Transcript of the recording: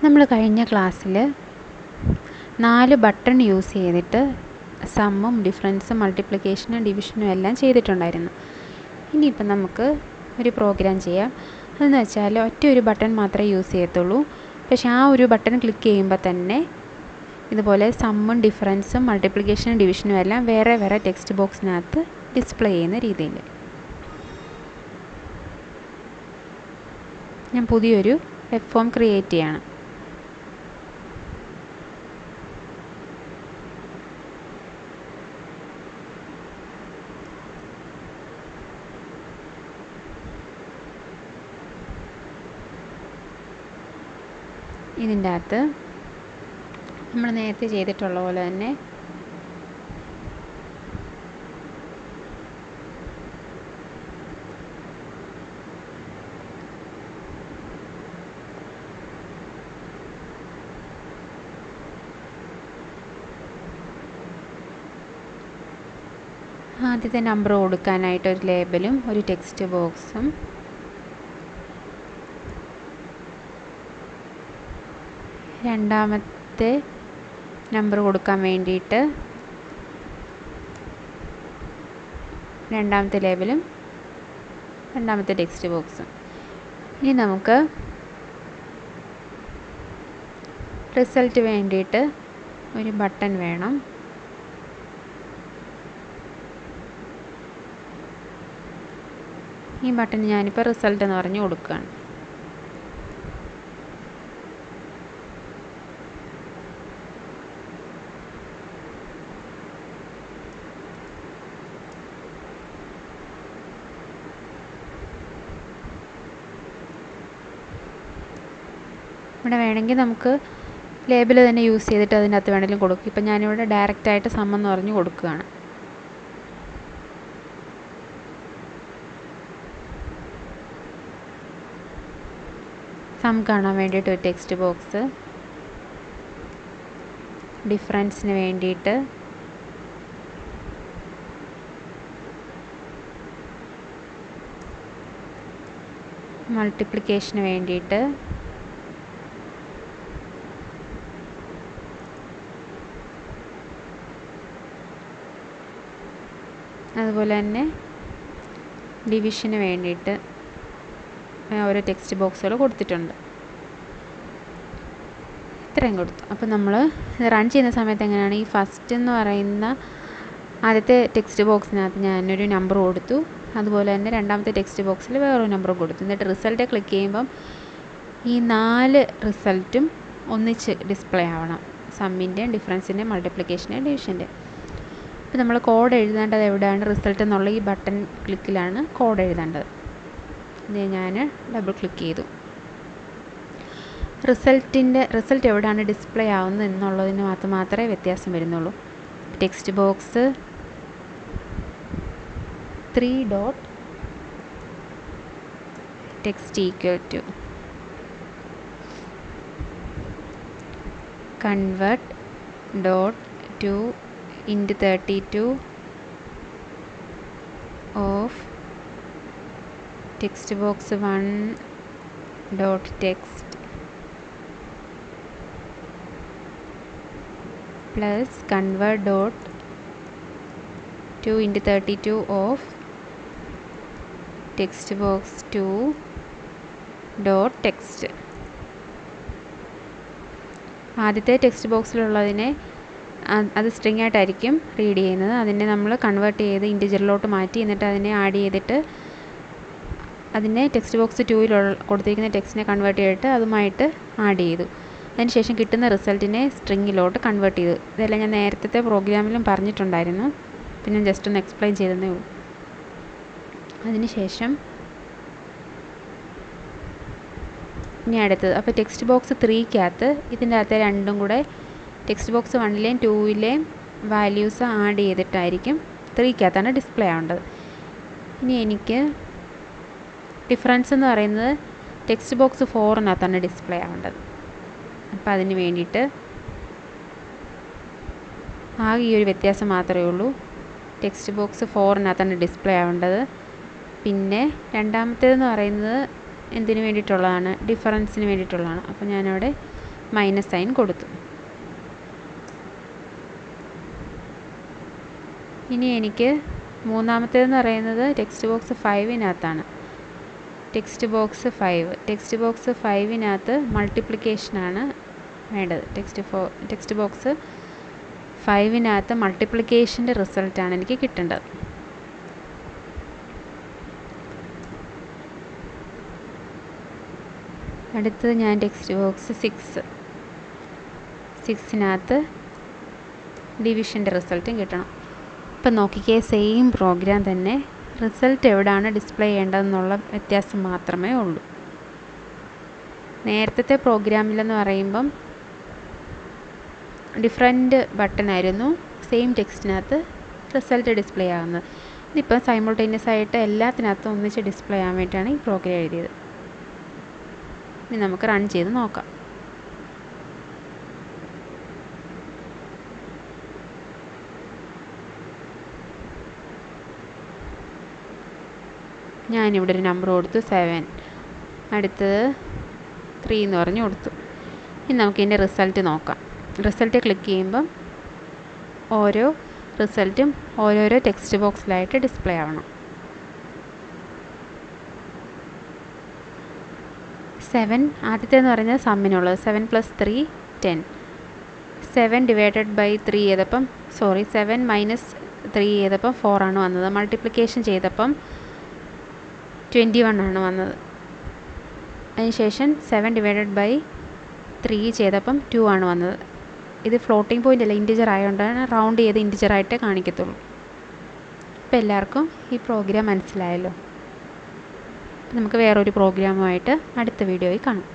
നമ്മൾ കഴിഞ്ഞ ക്ലാസ്സിൽ 4 ബട്ടൺ യൂസ് ചെയ്തിട്ട് സമ്മും ഡിഫറൻസും മൾട്ടിപ്ലിക്കേഷനും ഡിവിഷനും എല്ലാം ചെയ്തിട്ടുണ്ടായിരുന്നു. ഇനിയിപ്പം നമുക്ക് ഒരു പ്രോഗ്രാം ചെയ്യാം. അതെന്ന് വെച്ചാൽ ഒറ്റ ഒരു ബട്ടൺ മാത്രമേ യൂസ് ചെയ്യത്തുള്ളൂ. പക്ഷേ ആ ഒരു ബട്ടൺ ക്ലിക്ക് ചെയ്യുമ്പോൾ തന്നെ ഇതുപോലെ സമ്മും ഡിഫറൻസും മൾട്ടിപ്ലിക്കേഷനും ഡിവിഷനും എല്ലാം വേറെ വേറെ ടെക്സ്റ്റ് ബോക്സിനകത്ത് ഡിസ്പ്ലേ ചെയ്യുന്ന രീതിയിൽ ഞാൻ പുതിയൊരു വെബ് ഫോം ക്രിയേറ്റ് ചെയ്യണം. ഇതിൻ്റെ അകത്ത് നമ്മൾ നേരത്തെ ചെയ്തിട്ടുള്ള പോലെ തന്നെ ആദ്യത്തെ നമ്പർ കൊടുക്കാനായിട്ട് ഒരു ലേബലും ഒരു ടെക്സ്റ്റ് ബോക്സും, രണ്ടാമത്തെ നമ്പർ കൊടുക്കാൻ വേണ്ടിയിട്ട് രണ്ടാമത്തെ ലേബലും രണ്ടാമത്തെ ടെക്സ്റ്റ് ബോക്സും. ഇനി നമുക്ക് റിസൾട്ട് വേണ്ടിയിട്ട് ഒരു ബട്ടൺ വേണം. ഈ ബട്ടൺ ഞാനിപ്പോൾ റിസൾട്ട് എന്ന് പറഞ്ഞ് കൊടുക്കുകയാണ്. ഇവിടെ വേണമെങ്കിൽ നമുക്ക് ലേബിൾ തന്നെ യൂസ് ചെയ്തിട്ട് അതിനകത്ത് വേണമെങ്കിലും കൊടുക്കും. ഇപ്പം ഞാനിവിടെ ഡയറക്റ്റായിട്ട് സം എന്ന് പറഞ്ഞ് കൊടുക്കുകയാണ്. സം കാണാൻ വേണ്ടിയിട്ട് ഒരു ടെക്സ്റ്റ് ബോക്സ്, ഡിഫറൻസിന് വേണ്ടിയിട്ട് മൾട്ടിപ്ലിക്കേഷന് വേണ്ടിയിട്ട് അതുപോലെ തന്നെ ഡിവിഷന് വേണ്ടിയിട്ട് ഓരോ ടെക്സ്റ്റ് ബോക്സുകൾ കൊടുത്തിട്ടുണ്ട്. ഇത്രയും കൊടുത്തു. അപ്പോൾ നമ്മൾ റൺ ചെയ്യുന്ന സമയത്ത് എങ്ങനെയാണ്, ഈ ഫസ്റ്റ് എന്ന് പറയുന്ന ആദ്യത്തെ ടെക്സ്റ്റ് ബോക്സിനകത്ത് ഞാനൊരു നമ്പർ കൊടുത്തു, അതുപോലെ തന്നെ രണ്ടാമത്തെ ടെക്സ്റ്റ് ബോക്സിൽ വേറൊരു നമ്പർ കൊടുത്തു. എന്നിട്ട് റിസൾട്ട് ക്ലിക്ക് ചെയ്യുമ്പം ഈ 4 റിസൾട്ടും ഒന്നിച്ച് ഡിസ്പ്ലേ ആവണം, സമ്മിൻ്റെയും ഡിഫറൻസിൻ്റെയും മൾട്ടിപ്ലിക്കേഷൻ്റെയും ഡിവിഷൻ്റെ. അപ്പോൾ നമ്മൾ കോഡ് എഴുതേണ്ടത് എവിടെയാണ്, റിസൾട്ട് എന്നുള്ള ഈ ബട്ടൺ ക്ലിക്കിലാണ് കോഡ് എഴുതേണ്ടത്. ഇത് ഞാൻ ഡബിൾ ക്ലിക്ക് ചെയ്തു. റിസൾട്ട് എവിടെയാണ് ഡിസ്പ്ലേ ആവുന്നത് എന്നുള്ളതിന് മാത്രമേ വ്യത്യാസം വരുന്നുള്ളൂ. Text box 3 dot text equal to convert dot 2 into 32 of text box 1 dot text plus convert dot 2 into 32 of text box 2 dot text. ആദ്യത്തെ ടെക്സ്റ്റ് ബോക്സിലുള്ളതിനെ അത് സ്ട്രിങ് ആയിട്ടായിരിക്കും റീഡ് ചെയ്യുന്നത്. അതിനെ നമ്മൾ കൺവേർട്ട് ചെയ്ത് ഇൻറ്റിജറിലോട്ട് മാറ്റി, എന്നിട്ട് അതിനെ ആഡ് ചെയ്തിട്ട് അതിനെ ടെക്സ്റ്റ് ബോക്സ് 2ൽ കൊടുത്തിരിക്കുന്ന ടെക്സ്റ്റിനെ കൺവേർട്ട് ചെയ്തിട്ട് അതുമായിട്ട് ആഡ് ചെയ്തു. അതിനുശേഷം കിട്ടുന്ന റിസൾട്ടിനെ സ്ട്രിങ്ങിലോട്ട് കൺവേർട്ട് ചെയ്തു. ഇതെല്ലാം ഞാൻ നേരത്തെ പ്രോഗ്രാമിലും പറഞ്ഞിട്ടുണ്ടായിരുന്നു, പിന്നെ ഞാൻ ജസ്റ്റ് ഒന്ന് എക്സ്പ്ലെയിൻ ചെയ്തതേ ഉള്ളൂ. അതിനുശേഷം ഇനി അടുത്തത്, അപ്പോൾ ടെക്സ്റ്റ് ബോക്സ് 3-ക്കകത്ത് ഇതിൻ്റെ അകത്തെ രണ്ടും കൂടെ ടെക്സ്റ്റ് ബോക്സ് 1ലെയും 2ലെയും വാല്യൂസ് ആഡ് ചെയ്തിട്ടായിരിക്കും 3-ക്കകത്താണ് ഡിസ്പ്ലേ ആവേണ്ടത്. ഇനി എനിക്ക് ഡിഫറൻസ് എന്ന് പറയുന്നത് ടെക്സ്റ്റ് ബോക്സ് 4-നകത്താണ് ഡിസ്പ്ലേ ആവേണ്ടത്. അപ്പോൾ അതിന് വേണ്ടിയിട്ട് ആകെ ഈ ഒരു വ്യത്യാസം മാത്രമേ ഉള്ളൂ. ടെക്സ്റ്റ് ബോക്സ് 4-നകത്താണ് ഡിസ്പ്ലേ ആവേണ്ടത്. പിന്നെ രണ്ടാമത്തേതെന്ന് പറയുന്നത് എന്തിനു വേണ്ടിയിട്ടുള്ളതാണ്, ഡിഫറൻസിന് വേണ്ടിയിട്ടുള്ളതാണ്. അപ്പോൾ ഞാനവിടെ മൈനസ് സൈൻ കൊടുത്തു. ഇനി എനിക്ക് മൂന്നാമത്തേതെന്ന് പറയുന്നത് ടെക്സ്റ്റ് ബോക്സ് 5-നകത്താണ്. ടെക്സ്റ്റ് ബോക്സ് 5-നകത്ത് മൾട്ടിപ്ലിക്കേഷനാണ് വേണ്ടത്. ടെക്സ്റ്റ് ബോക്സ് 5-നകത്ത് മൾട്ടിപ്ലിക്കേഷൻ്റെ റിസൾട്ടാണ് എനിക്ക് കിട്ടേണ്ടത്. അടുത്തത് ഞാൻ ടെക്സ്റ്റ് ബോക്സ് 6-നകത്ത് ഡിവിഷൻ്റെ റിസൾട്ടും കിട്ടണം. ഇപ്പം നോക്കിക്കേ, സെയിം പ്രോഗ്രാം തന്നെ, റിസൾട്ട് എവിടെയാണ് ഡിസ്പ്ലേ ചെയ്യേണ്ടതെന്നുള്ള വ്യത്യാസം മാത്രമേ ഉള്ളൂ. നേരത്തെ പ്രോഗ്രാമിലെന്ന് പറയുമ്പം ഡിഫറെൻറ്റ് ബട്ടണായിരുന്നു സെയിം ടെക്സ്റ്റിനകത്ത് റിസൾട്ട് ഡിസ്പ്ലേ ആകുന്നത്. ഇതിപ്പോൾ സൈമിൾട്ടേനിയസ് ആയിട്ട് എല്ലാത്തിനകത്തും ഒന്നിച്ച് ഡിസ്പ്ലേ ആകാൻ വേണ്ടിയിട്ടാണ് ഈ പ്രോഗ്രാം എഴുതിയത്. ഇനി നമുക്ക് റൺ ചെയ്ത് നോക്കാം. ഞാനിവിടെ ഒരു നമ്പർ കൊടുത്തു 7, അടുത്തത് 3 എന്ന് പറഞ്ഞ് കൊടുത്തു. ഇനി നമുക്ക് ഇതിൻ്റെ റിസൾട്ട് നോക്കാം. റിസൾട്ട് ക്ലിക്ക് ചെയ്യുമ്പം ഓരോ റിസൾട്ടും ഓരോരോ ടെക്സ്റ്റ് ബോക്സിലായിട്ട് ഡിസ്പ്ലേ ആവണം. 7 ആദ്യത്തേന്ന് പറയുന്നത് സമ്മിനുള്ളത്, 7 + 3 10. 7 ഡിവൈഡഡ് ബൈ 3 ചെയ്തപ്പം 7 - 3 ചെയ്തപ്പം 4 ആണ് വന്നത്. മൾട്ടിപ്ലിക്കേഷൻ ചെയ്തപ്പം 21 ആണ് വന്നത്. അതിനുശേഷം 7 ഡിവൈഡഡ് ബൈ 3 ചെയ്തപ്പം 2 ആണ് വന്നത്. ഇത് ഫ്ലോട്ടിംഗ് പോയിൻ്റ് അല്ല, ഇൻറ്റിജർ ആയതുകൊണ്ടാണ് റൗണ്ട് ചെയ്ത് ഇൻറ്റിജറായിട്ടേ കാണിക്കത്തുള്ളൂ. അപ്പോൾ എല്ലാവർക്കും ഈ പ്രോഗ്രാം മനസ്സിലായല്ലോ. നമുക്ക് വേറൊരു പ്രോഗ്രാമുമായിട്ട് അടുത്ത വീഡിയോയിൽ കാണാം.